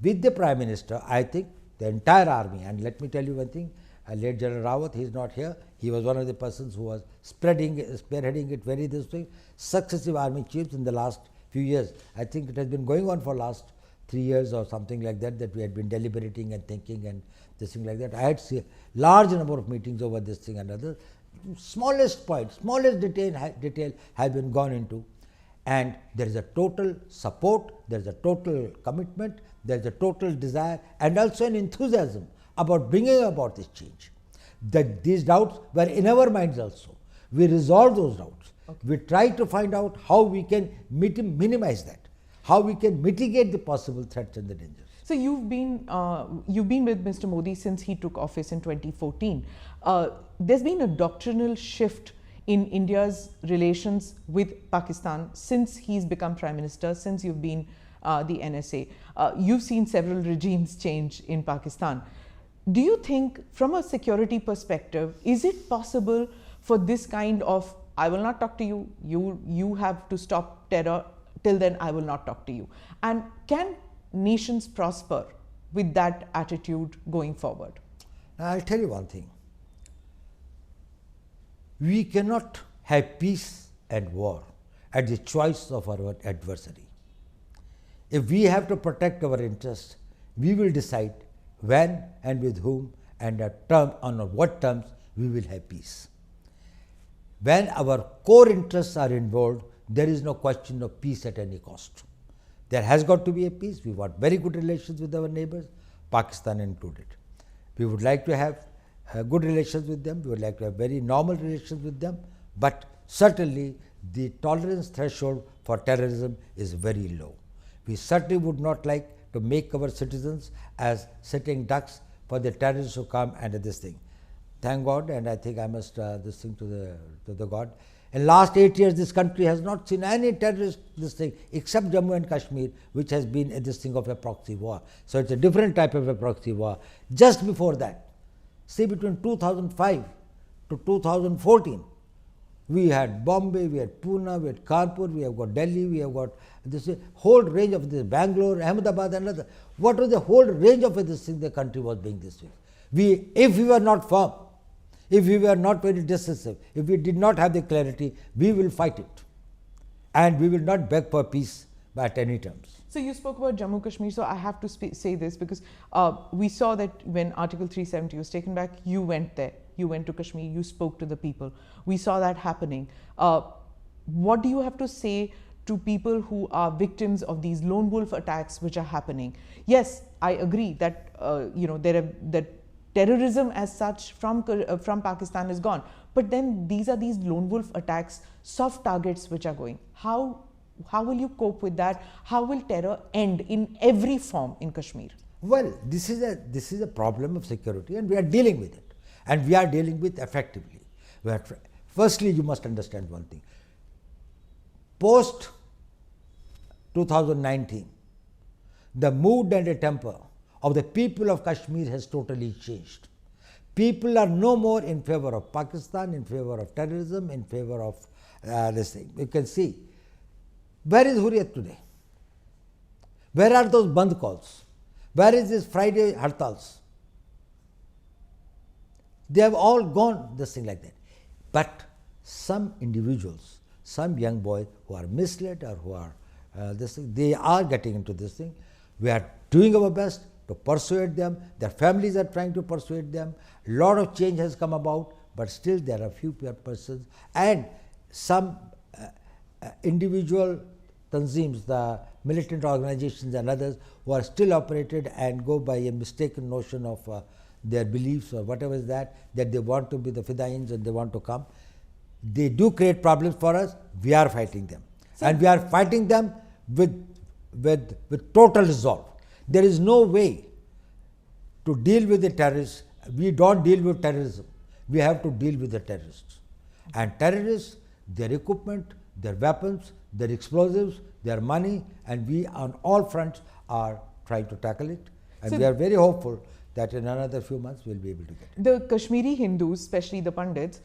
With the Prime Minister, I think the entire army, and let me tell you one thing, late General Rawat, he is not here, he was one of the persons who was spearheading it very this way, successive army chiefs in the last few years. I think it has been going on for last 3 years or something like that, that we had been deliberating and thinking and this thing like that. I had seen large number of meetings over this thing and other. Smallest point, smallest detail has been gone into, and there is a total support, there is a total commitment, there is a total desire and also an enthusiasm about bringing about this change. These doubts were in our minds also. We resolved those doubts. Okay. We tried to find out how we can minimize that, how we can mitigate the possible threats and the dangers. So you've been with Mr. Modi since he took office in 2014. There's been a doctrinal shift in India's relations with Pakistan since he's become Prime Minister, since you've been the NSA. You've seen several regimes change in Pakistan. Do you think, from a security perspective, is it possible for this kind of, I will not talk to you, you have to stop terror, till then I will not talk to you? And can nations prosper with that attitude going forward? I'll tell you one thing. We cannot have peace and war at the choice of our adversary. If we have to protect our interests, we will decide when and with whom and on what terms we will have peace. When our core interests are involved, there is no question of peace at any cost. There has got to be a peace. We want very good relations with our neighbors, Pakistan included. We would like to have good relations with them. We would like to have very normal relations with them. But certainly the tolerance threshold for terrorism is very low. We certainly would not like to make our citizens as sitting ducks for the terrorists who come and this thing. Thank God, and I think I must this thing to the God. In last 8 years, this country has not seen any terrorist this thing except Jammu and Kashmir, which has been this thing of a proxy war. So it's a different type of a proxy war. Just before that, say between 2005 to 2014, we had Bombay, we had Pune, we had Kanpur, we have got Delhi, we have got this whole range of this, Bangalore, Ahmedabad, and other. What was the whole range of this thing the country was being this way? If we were not firm, if we were not very decisive, if we did not have the clarity, we will fight it. And we will not beg for peace at any terms. So you spoke about Jammu Kashmir, so I have to say this because we saw that when Article 370 was taken back, you went there. You went to Kashmir, you spoke to the people. We saw that happening. What do you have to say to people who are victims of these lone wolf attacks which are happening? Yes, I agree that that terrorism as such from Pakistan is gone, but then these are these lone wolf attacks, soft targets which are going. How will you cope with that? How will terror end in every form in Kashmir? Well, this is a problem of security, and we are dealing with it, and we are dealing with effectively. Firstly, you must understand one thing. Post 2019, the mood and the temper of the people of Kashmir has totally changed. People are no more in favor of Pakistan, in favor of terrorism, in favor of this thing. You can see. Where is Hurriyat today? Where are those Bandh calls? Where is this Friday Hartals? They have all gone, this thing like that. But some individuals, some young boys who are misled or who are this thing, they are getting into this thing. We are doing our best to persuade them. Their families are trying to persuade them. A lot of change has come about, but still there are few persons and some individual tanzeems, the militant organizations and others who are still operated and go by a mistaken notion of their beliefs or whatever is that they want to be the Fidains and they want to come. They do create problems for us. We are fighting them. And we are fighting them with total resolve. There is no way to deal with the terrorists. We don't deal with terrorism. We have to deal with the terrorists. And terrorists, their equipment, their weapons, their explosives, their money, and we on all fronts are trying to tackle it. And we are very hopeful that in another few months we'll be able to get it. The Kashmiri Hindus, especially the Pandits,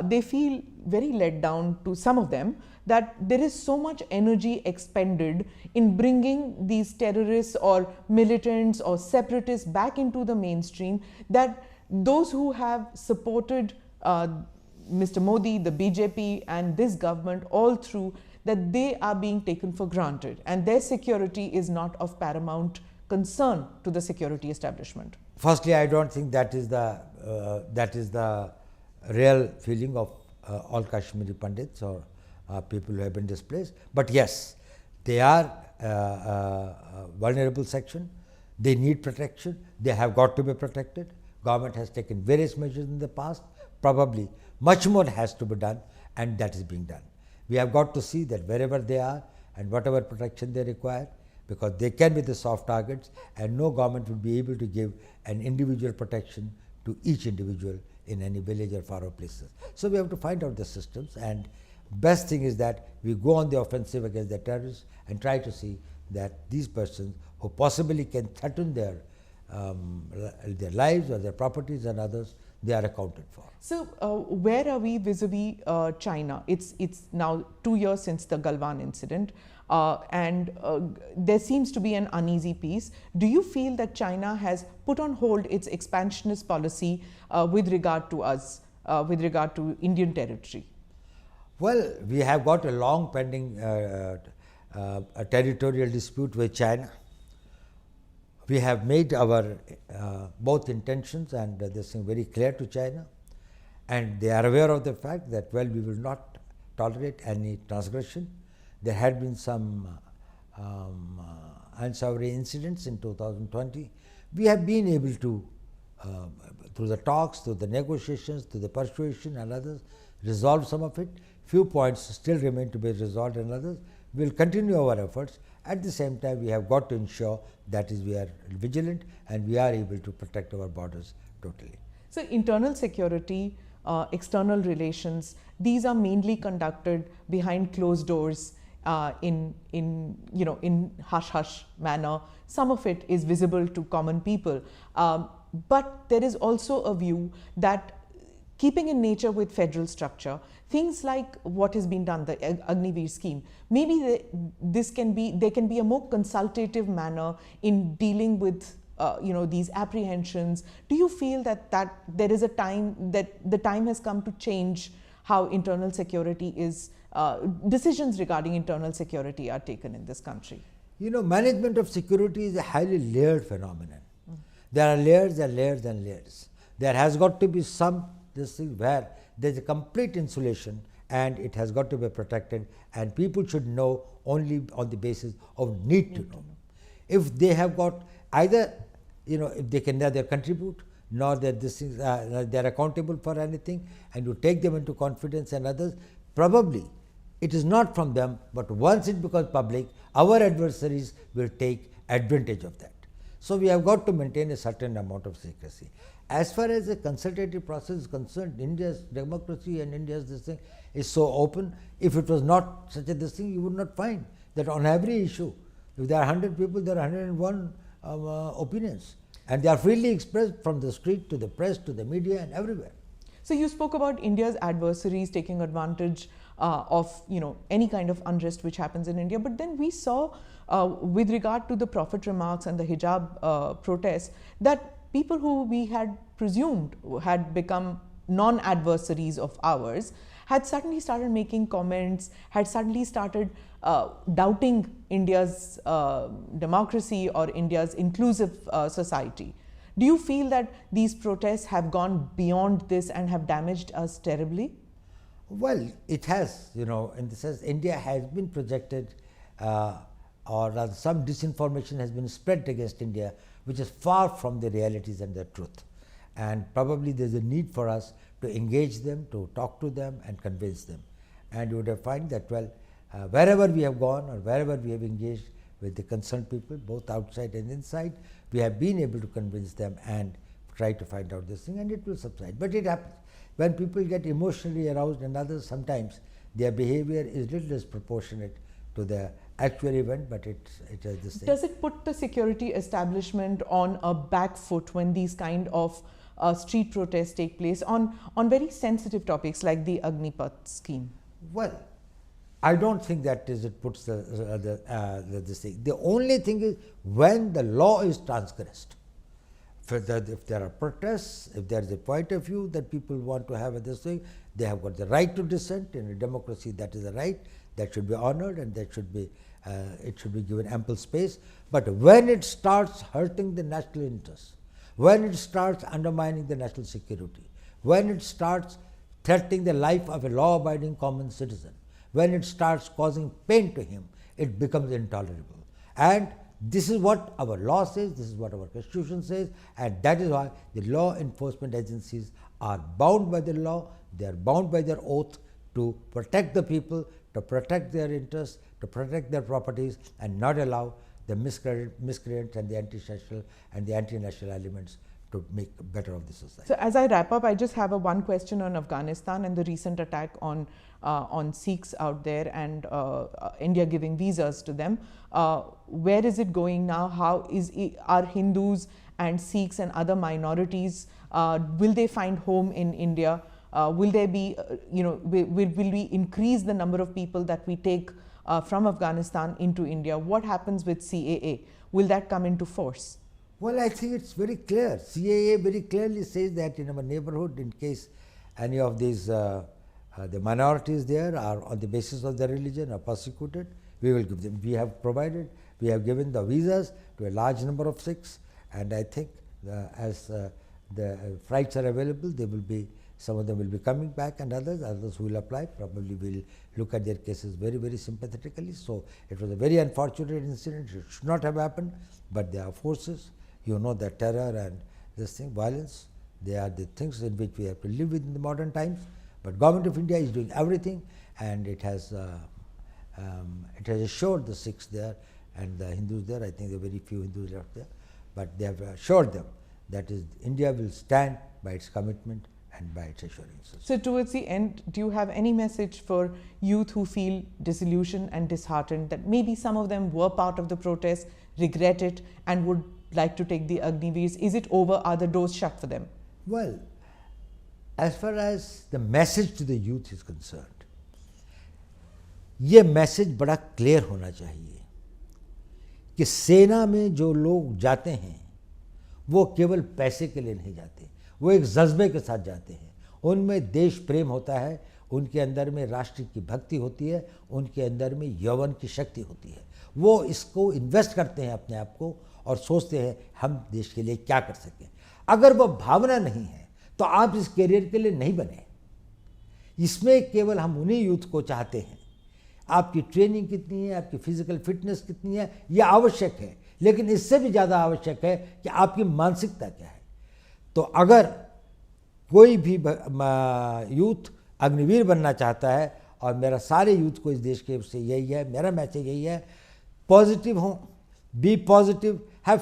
they feel very let down, to some of them, that there is so much energy expended in bringing these terrorists or militants or separatists back into the mainstream, that those who have supported Mr. Modi, the BJP and this government all through, that they are being taken for granted and their security is not of paramount concern to the security establishment. Firstly, I don't think that is the real feeling of all Kashmiri Pandits or people who have been displaced. But yes, they are a vulnerable section. They need protection. They have got to be protected. Government has taken various measures in the past. Probably much more has to be done, and that is being done. We have got to see that wherever they are and whatever protection they require, because they can be the soft targets, and no government will be able to give an individual protection to each individual in any village or far off places. So we have to find out the systems, and best thing is that we go on the offensive against the terrorists and try to see that these persons who possibly can threaten their lives or their properties and others, they are accounted for. So, where are we vis-a-vis China? It's now 2 years since the Galwan incident, and there seems to be an uneasy peace. Do you feel that China has put on hold its expansionist policy with regard to us, with regard to Indian territory? Well, we have got a long pending a territorial dispute with China. We have made our both intentions and this thing very clear to China, and they are aware of the fact that, well, we will not tolerate any transgression. There had been some unsavory incidents in 2020. We have been able to, through the talks, through the negotiations, through the persuasion and others, resolve some of it. Few points still remain to be resolved, and others. We will continue our efforts. At the same time, we have got to ensure that is we are vigilant and we are able to protect our borders totally. So, internal security, external relations, these are mainly conducted behind closed doors, in hush hush manner. Some of it is visible to common people, but there is also a view that, keeping in nature with federal structure, things like what has been done, the Agniveer scheme, maybe there can be a more consultative manner in dealing with these apprehensions. Do you feel that there is a time that the time has come to change how internal security is, decisions regarding internal security are taken in this country? Management of security is a highly layered phenomenon. There are layers and layers and layers. There has got to be some this is where there is a complete insulation, and it has got to be protected, and people should know only on the basis of need to know. If they have got either, if they can neither contribute nor that they are accountable for anything, and you take them into confidence and others, probably it is not from them, but once it becomes public, our adversaries will take advantage of that. So we have got to maintain a certain amount of secrecy. As far as the consultative process is concerned, India's democracy and India's this thing is so open. If it was not such a this thing, you would not find that on every issue, if there are 100 people, there are 101 opinions, and they are freely expressed from the street to the press to the media and everywhere. So you spoke about India's adversaries taking advantage of any kind of unrest which happens in India, but then we saw with regard to the Prophet remarks and the hijab protests that people who we had presumed had become non-adversaries of ours had suddenly started making comments, had suddenly started doubting India's democracy or India's inclusive society. Do you feel that these protests have gone beyond this and have damaged us terribly? Well, it has, in the sense India has been projected, or rather some disinformation has been spread against India, which is far from the realities and the truth. And probably there is a need for us to engage them, to talk to them and convince them. And you would have find that, well, wherever we have gone or wherever we have engaged with the concerned people, both outside and inside, we have been able to convince them and try to find out this thing, and it will subside. But it happens. When people get emotionally aroused and others, sometimes their behavior is little disproportionate to the actual event, but it is the same. Does it put the security establishment on a back foot when these kind of street protests take place on very sensitive topics like the Agnipath scheme? Well, I don't think that it puts this thing. The only thing is when the law is transgressed. If there are protests, if there is a point of view that people want to have this thing, they have got the right to dissent. In a democracy, that is a right that should be honored, and that should be it should be given ample space. But when it starts hurting the national interests, when it starts undermining the national security, when it starts threatening the life of a law-abiding common citizen, when it starts causing pain to him, it becomes intolerable. And this is what our law says, this is what our constitution says, and that is why the law enforcement agencies are bound by the law, they are bound by their oath to protect the people, to protect their interests, to protect their properties, and not allow the miscreants and the anti-social and the anti-national elements to make better of the society. So as I wrap up, I just have one question on Afghanistan and the recent attack on Sikhs out there, and India giving visas to them. Where is it going now? How are Hindus and Sikhs and other minorities, will they find home in India? Will there be, will we increase the number of people that we take from Afghanistan into India? What happens with CAA? Will that come into force? Well, I think it's very clear. CAA very clearly says that in our neighborhood, in case any of these the minorities there are on the basis of their religion are persecuted, we will give them. We have given the visas to a large number of Sikhs, and I think as the flights are available, some of them will be coming back, and others will apply. Probably will look at their cases very, very sympathetically. So it was a very unfortunate incident. It should not have happened, but there are forces. You know that terror and this thing, violence, they are the things in which we have to live with in the modern times. But Government of India is doing everything, and it has assured the Sikhs there and the Hindus there. I think there are very few Hindus left there, but they have assured them that India will stand by its commitment and by its assurances. So towards the end, do you have any message for youth who feel disillusioned and disheartened that maybe some of them were part of the protest, regret it, and would like to take the Agniveers? Is it over? Are the doors shut for them? Well, as far as the message to the youth is concerned, ये message बड़ा clear होना चाहिए कि सेना में जो लोग जाते हैं वो केवल पैसे के लिए नहीं जाते, वो एक जज्बे के साथ जाते हैं। उनमें देश प्रेम होता है, उनके अंदर में राष्ट्र की भक्ति होती है, उनके अंदर में यौवन की शक्ति होती है। वो इसको इन्वेस्ट करते हैं अपने आप को और सोचते हैं हम देश के लिए क्या कर सकें। अगर वो भावना नहीं है तो आप इस करियर के लिए नहीं बने। इसमें केवल हम उन्हीं यूथ को चाहते हैं। आपकी ट्रेनिंग कितनी है, आपकी फिजिकल फिटनेस कितनी है, यह आवश्यक है, लेकिन इससे भी ज़्यादा आवश्यक है कि आपकी मानसिकता क्या है। तो अगर कोई भी यूथ अग्निवीर बनना चाहता है, और मेरा सारे यूथ को इस देश के से यही है, मेरा मैसेज यही है, पॉजिटिव हों, be positive, have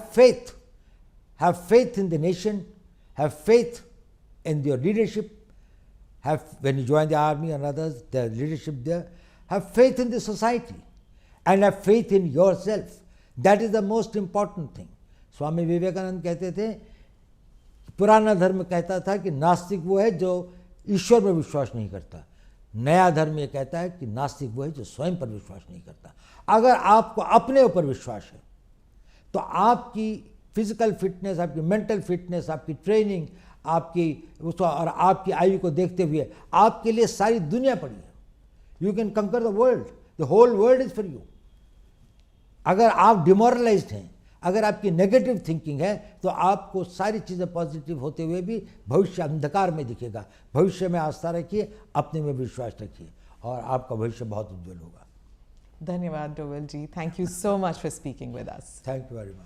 faith in the nation, have faith in your leadership, when you join the army and others, the leadership there, have faith in the society and have faith in yourself. That is the most important thing. Swami Vivekananda कहते थे, पुराना धर्म कहता था कि नास्तिक वो है जो ईश्वर पर विश्वास नहीं करता, नया धर्म ये कहता है कि नास्तिक वो है जो स्वयं पर विश्वास नहीं करता। अगर आपको अपने ऊपर विश्वास है तो आपकी फिजिकल फिटनेस, आपकी मेंटल फिटनेस, आपकी ट्रेनिंग, आपकी और आपकी आयु को देखते हुए आपके लिए सारी दुनिया पड़ी है। You can conquer the world, the whole world is for you. अगर आप डिमोरलाइज्ड हैं, अगर आपकी नेगेटिव थिंकिंग है, तो आपको सारी चीज़ें पॉजिटिव होते हुए भी भविष्य अंधकार में दिखेगा। भविष्य में आस्था रखिए, अपने में विश्वास रखिए, और आपका भविष्य बहुत उज्जवल होगा। धन्यवाद Doval ji, thank you so much for speaking with us. Thank you very much.